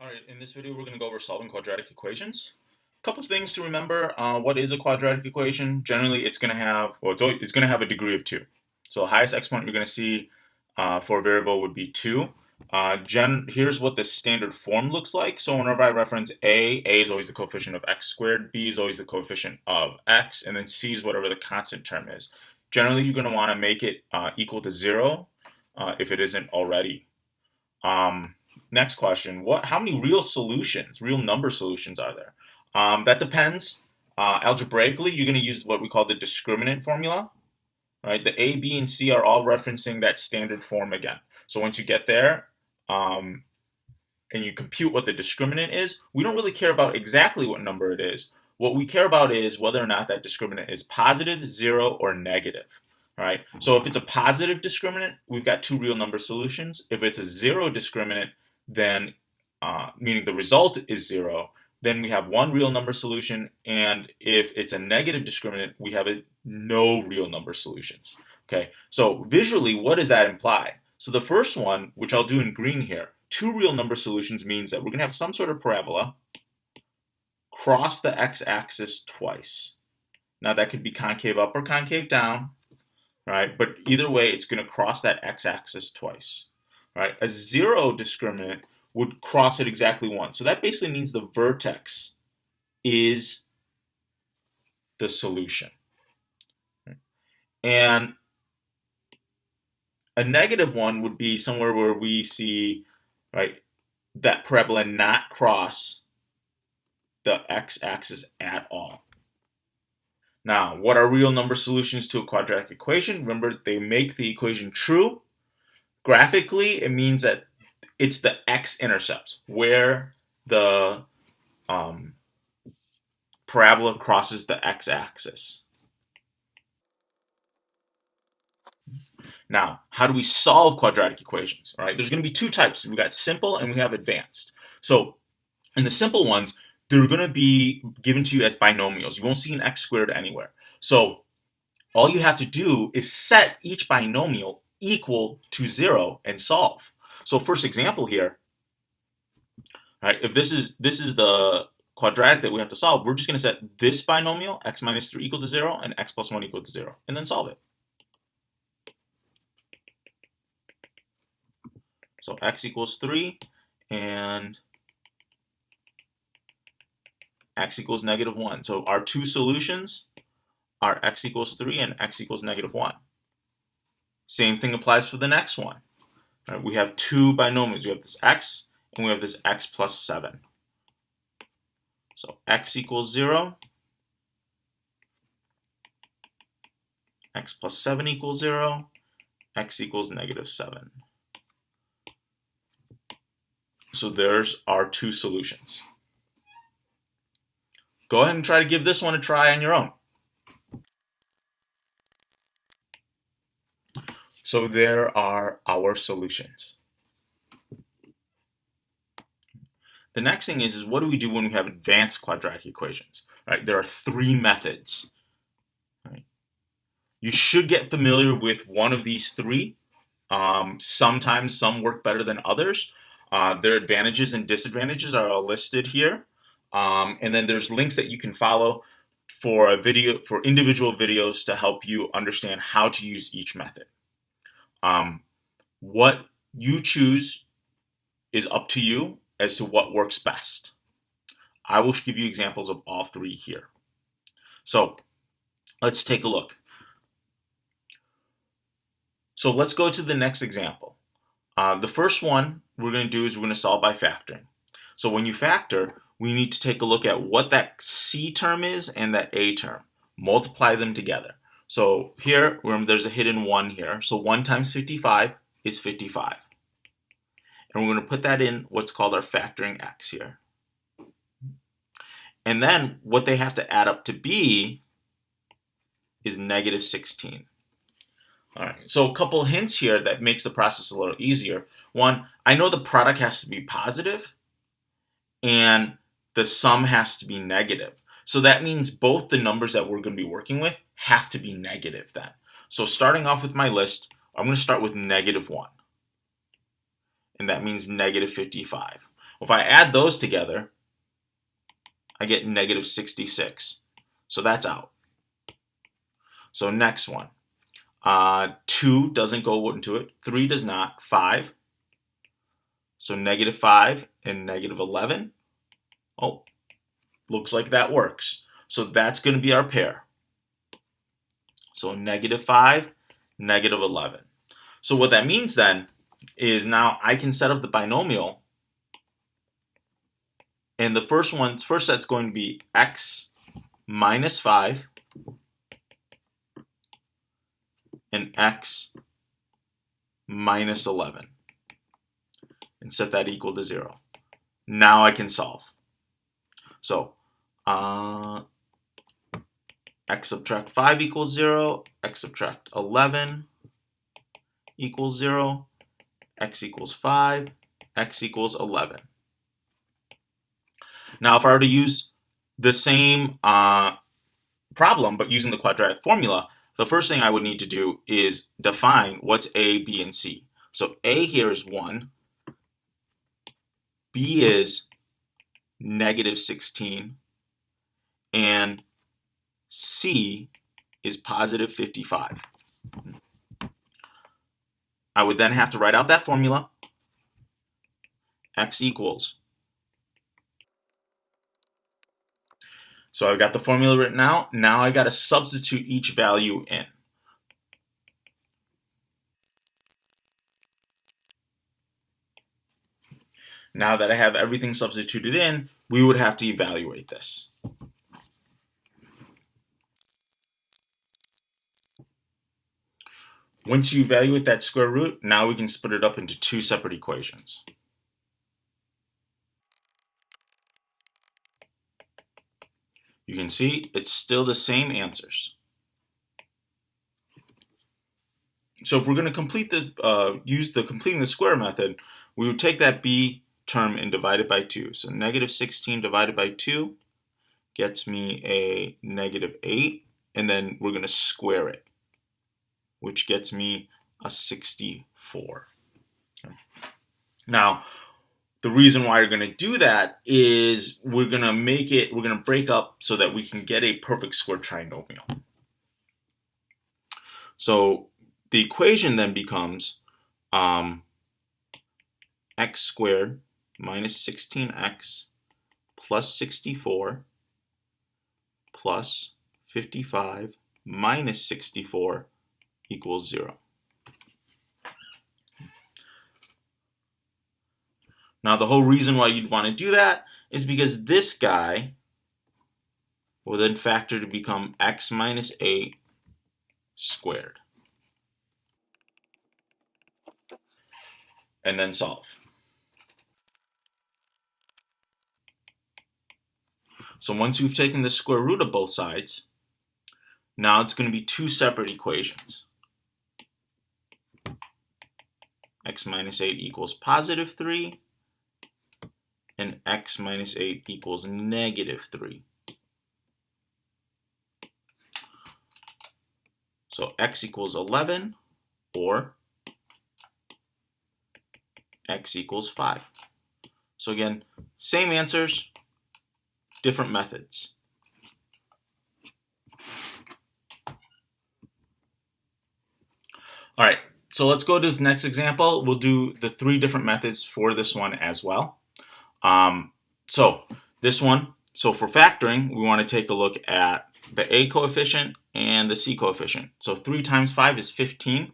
All right, in this video, we're going to go over solving quadratic equations. A couple things to remember. What is a quadratic equation? Generally, it's going to have, it's going to have a degree of 2. So the highest exponent you're going to see for a variable would be 2. Here's what the standard form looks like. So whenever I reference A is always the coefficient of x squared, B is always the coefficient of x, and then C is whatever the constant term is. Generally, you're going to want to make it equal to 0 if it isn't already. Next question: How many real solutions, real number solutions, are there? That depends. Algebraically, you're going to use what we call the discriminant formula. Right? The A, B, and C are all referencing that standard form again. So once you get there, and you compute what the discriminant is, we don't really care about exactly what number it is. What we care about is whether or not that discriminant is positive, 0, or negative. Right? So if it's a positive discriminant, we've got two real number solutions. If it's a 0 discriminant, then meaning the result is 0, then we have one real number solution. And if it's a negative discriminant, we have no real number solutions. Okay, so visually, what does that imply? So the first one, which I'll do in green here, two real number solutions means that we're going to have some sort of parabola cross the x-axis twice. Now that could be concave up or concave down, right? But either way, it's going to cross that x-axis twice. Right? A 0 discriminant would cross it exactly once. So that basically means the vertex is the solution. And a negative one would be somewhere where we see, right, that parabola not cross the x-axis at all. Now, what are real number solutions to a quadratic equation? Remember, they make the equation true. Graphically, it means that it's the x-intercept, where the parabola crosses the x-axis. Now, how do we solve quadratic equations? All right, there's going to be two types. We've got simple and we have advanced. So in the simple ones, they're going to be given to you as binomials. You won't see an x squared anywhere. So all you have to do is set each binomial equal to 0 and solve. So first example here, right? If this is the quadratic that we have to solve, we're just going to set this binomial, x minus 3 equal to 0, and x plus 1 equal to 0, and then solve it. So x equals 3, and x equals negative 1. So our two solutions are x equals 3 and x equals negative 1. Same thing applies for the next one. Right, we have two binomials. We have this x, and we have this x plus 7. So x equals 0, x plus 7 equals 0, x equals negative 7. So there's our two solutions. Go ahead and try to give this one a try on your own. So there are our solutions. The next thing is what do we do when we have advanced quadratic equations? Right? There are three methods. Right? You should get familiar with one of these three. Sometimes some work better than others. Their advantages and disadvantages are all listed here. And then there's links that you can follow for individual videos to help you understand how to use each method. What you choose is up to you as to what works best. I will give you examples of all three here. So let's take a look. So let's go to the next example. The first one we're going to do is we're going to solve by factoring. So when you factor, we need to take a look at what that C term is and that A term. Multiply them together. So here, remember there's a hidden 1 here. So 1 times 55 is 55. And we're going to put that in what's called our factoring x here. And then what they have to add up to be is negative 16. All right, so a couple hints here that makes the process a little easier. One, I know the product has to be positive and the sum has to be negative. So that means both the numbers that we're going to be working with have to be negative then. So starting off with my list, I'm going to start with negative 1. And that means negative 55. If I add those together, I get negative 66. So that's out. So next one. 2 doesn't go into it. 3 does not. 5. So negative 5 and negative 11. Oh, looks like that works. So that's going to be our pair. So negative 5, negative 11. So what that means then is now I can set up the binomial. And the first set's going to be x minus 5 and x minus 11. And set that equal to 0. Now I can solve. So x subtract 5 equals 0, x subtract 11 equals 0, x equals 5, x equals 11. Now if I were to use the same problem but using the quadratic formula, the first thing I would need to do is define what's a, b, and c. So a here is 1, b is negative 16, and c is positive 55. I would then have to write out that formula. X equals. So I've got the formula written out. Now I got to substitute each value in. Now that I have everything substituted in, we would have to evaluate this. Once you evaluate that square root, now we can split it up into two separate equations. You can see it's still the same answers. So if we're going to use the completing the square method, we would take that b term and divide it by 2. So negative 16 divided by 2 gets me a negative 8, and then we're going to square it, which gets me a 64. Now, the reason why you're going to do that is we're going to break up so that we can get a perfect square trinomial. So the equation then becomes x squared minus 16x plus 64 plus 55 minus 64 equals 0. Now the whole reason why you'd want to do that is because this guy will then factor to become x minus 8 squared. And then solve. So once we've taken the square root of both sides, now it's going to be two separate equations. X minus 8 equals positive 3, and x minus 8 equals negative 3. So x equals 11, or x equals 5. So again, same answers, different methods. All right, so let's go to this next example. We'll do the 3 different methods for this one as well. So for factoring, we want to take a look at the a coefficient and the c coefficient. So 3 times 5 is 15.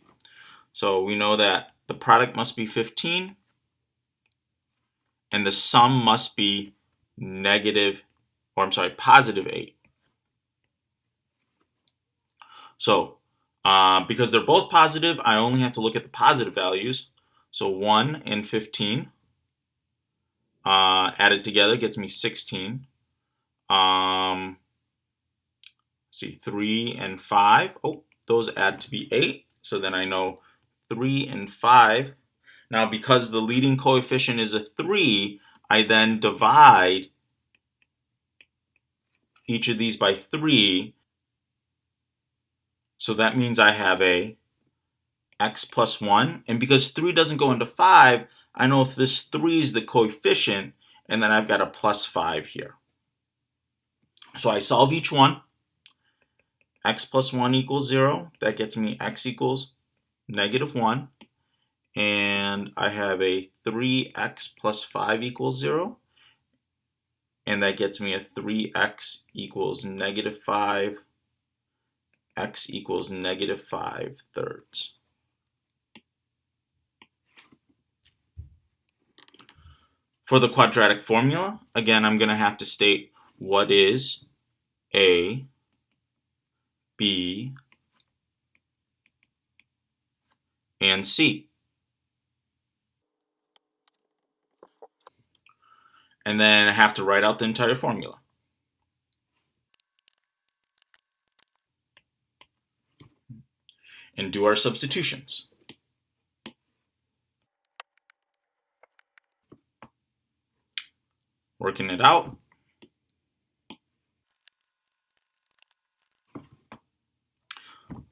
So we know that the product must be 15, and the sum must be positive 8. So because they're both positive, I only have to look at the positive values. So 1 and 15 added together gets me 16. See, 3 and 5. Oh, those add to be 8. So then I know 3 and 5. Now, because the leading coefficient is a 3, I then divide each of these by 3. So that means I have a x plus 1. And because 3 doesn't go into 5, I know if this 3 is the coefficient, and then I've got a plus 5 here. So I solve each one. X plus 1 equals 0. That gets me x equals negative 1. And I have a 3x plus 5 equals 0. And that gets me a 3x equals negative 5. X equals negative 5 thirds. For the quadratic formula, again, I'm going to have to state what is A, B, and C. And then I have to write out the entire formula. And do our substitutions. Working it out.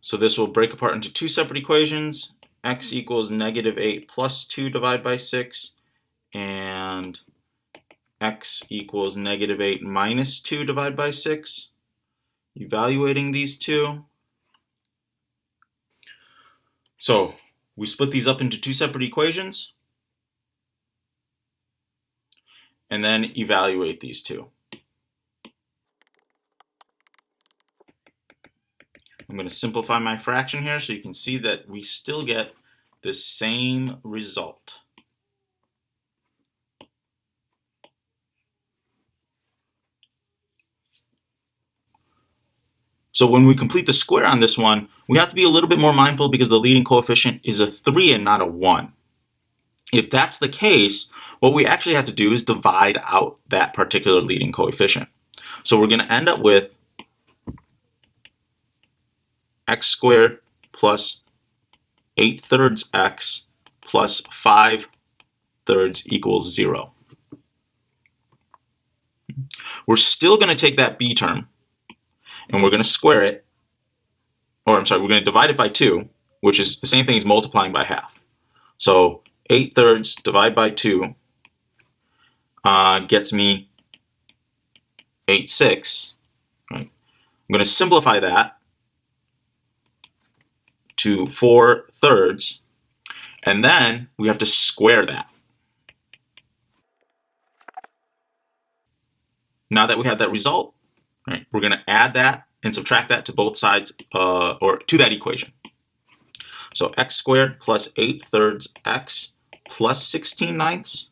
So this will break apart into two separate equations. X equals negative 8 plus 2 divided by 6. And x equals negative 8 minus 2 divided by 6. Evaluating these two. So we split these up into two separate equations and then evaluate these two. I'm going to simplify my fraction here so you can see that we still get the same result. So when we complete the square on this one, we have to be a little bit more mindful because the leading coefficient is a 3 and not a 1. If that's the case, what we actually have to do is divide out that particular leading coefficient. So we're going to end up with x squared plus 8 thirds x plus 5 thirds equals 0. We're still going to take that b term and we're going to square it, or I'm sorry, we're going to divide it by 2, which is the same thing as multiplying by half. So 8 thirds divided by 2 gets me 8/6. Right? I'm going to simplify that to 4 thirds, and then we have to square that. Now that we have that result, right, we're going to add that and subtract that to both sides, or to that equation. So x squared plus 8 thirds x plus 16 ninths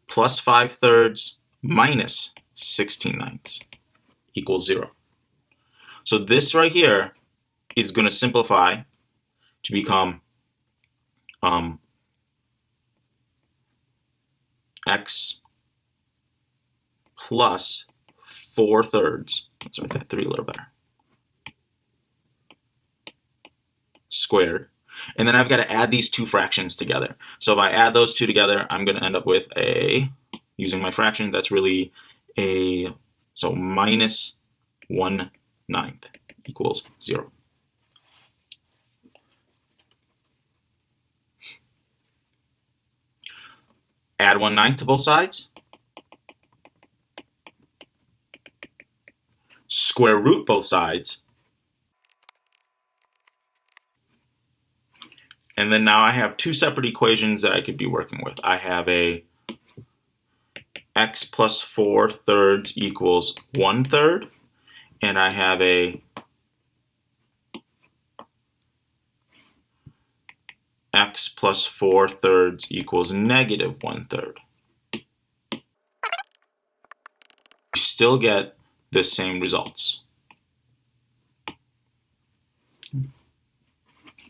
plus 5 thirds minus 16 ninths equals 0. So this right here is going to simplify to become x plus 4 thirds. Let's make that 3 a little better. Squared. And then I've got to add these two fractions together. So if I add those two together, I'm going to end up with a, using my fractions, that's really a, so minus 1/9 equals 0. Add 1/9 to both sides. Square root both sides. And then now I have two separate equations that I could be working with. I have a x plus 4 thirds equals 1/3, and I have a x plus 4 thirds equals negative 1/3. We still get the same results.